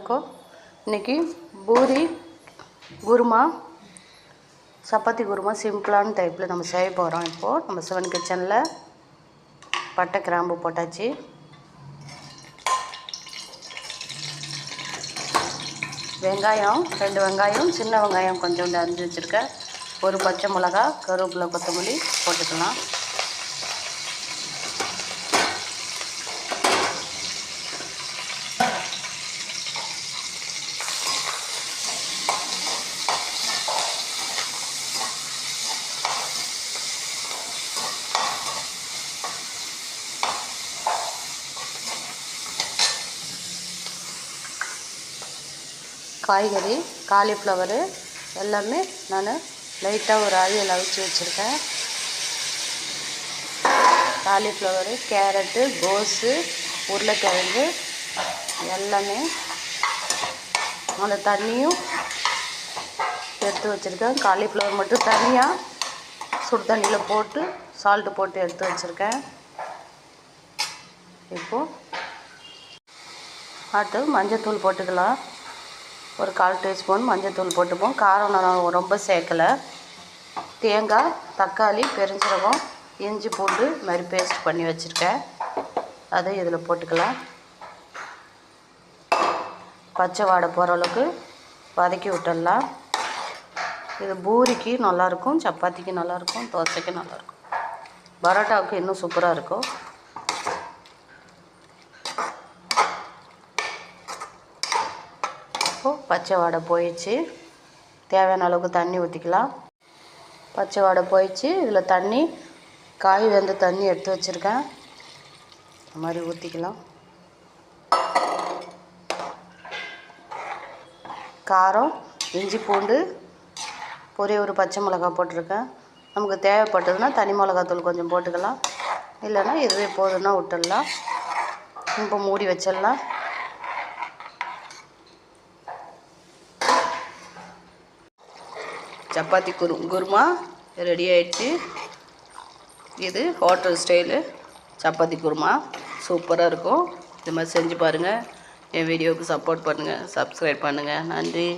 எல்லாருக்கும் இன்றைக்கி பூரி குருமா சப்பாத்தி குருமா சிம்பிளான டைப்பில் நம்ம செய்ய போகிறோம். இப்போது நம்ம சிவன் கிச்சனில் பட்டை கிராம்பு போட்டாச்சு. வெங்காயம் 2 வெங்காயம், சின்ன வெங்காயம் கொஞ்சோண்டு அரிஞ்சு வச்சுருக்கேன். ஒரு பச்சை மிளகா, கருவேப்பிலை, கொத்தமல்லி போட்டுக்கலாம். காய்கறி காலிஃப்ளவரு எல்லாமே நான் லைட்டாக ஒரு ஆயில் அவிச்சு வச்சுருக்கேன். காலிஃப்ளவரு, கேரட்டு, கோஸு, உருளைக்கிழங்கு எல்லாமே அந்த தண்ணியும் எடுத்து வச்சுருக்கேன். காலிஃப்ளவர் மட்டும் தனியாக சுடு தண்ணியில் போட்டு சால்ட்டு போட்டு எடுத்து வச்சுருக்கேன். இப்போது அடுத்து மஞ்சத்தூள் போட்டுக்கலாம். ஒரு 1/4 டீஸ்பூன் மஞ்சத்தூள் போட்டுப்போம். காரம் நான் ரொம்ப சேர்க்கலை. தேங்காய், தக்காளி, பெருஞ்சீரகம், இஞ்சி பூண்டு மாதிரி பேஸ்ட் பண்ணி வச்சுருக்கேன். அதை இதில் போட்டுக்கலாம். பச்சை வாடை போகிற அளவுக்கு வதக்கி விட்டுடலாம். இது பூரிக்கு நல்லாயிருக்கும், சப்பாத்திக்கு நல்லாயிருக்கும், தோசைக்கு நல்லாயிருக்கும், பரோட்டாவுக்கு இன்னும் சூப்பராக இருக்கும். பச்சை வாடை போயிடுச்சு. தேவையான அளவுக்கு தண்ணி ஊற்றிக்கலாம். பச்சை வாடை போயிடுச்சு. இதில் தண்ணி காய் வெந்த தண்ணி எடுத்து வச்சுருக்கேன். இந்த மாதிரி ஊற்றிக்கலாம். காரம், இஞ்சி பூண்டு, ஒரே ஒரு பச்சை மிளகா போட்டிருக்கேன். நமக்கு தேவைப்பட்டதுன்னா தனி மிளகாத்தூள் கொஞ்சம் போட்டுக்கலாம். இல்லைன்னா இதுவே போதுன்னா விட்டுடலாம். இப்போ மூடி வச்சிடலாம். சப்பாத்தி குருமா ரெடி ஆகிடுச்சு. இது ஹோட்டல் ஸ்டைலு சப்பாத்தி குருமா சூப்பராக இருக்கும். இது மாதிரி செஞ்சு பாருங்கள். என் வீடியோவுக்கு சப்போர்ட் பண்ணுங்கள், சப்ஸ்கிரைப் பண்ணுங்கள். நன்றி.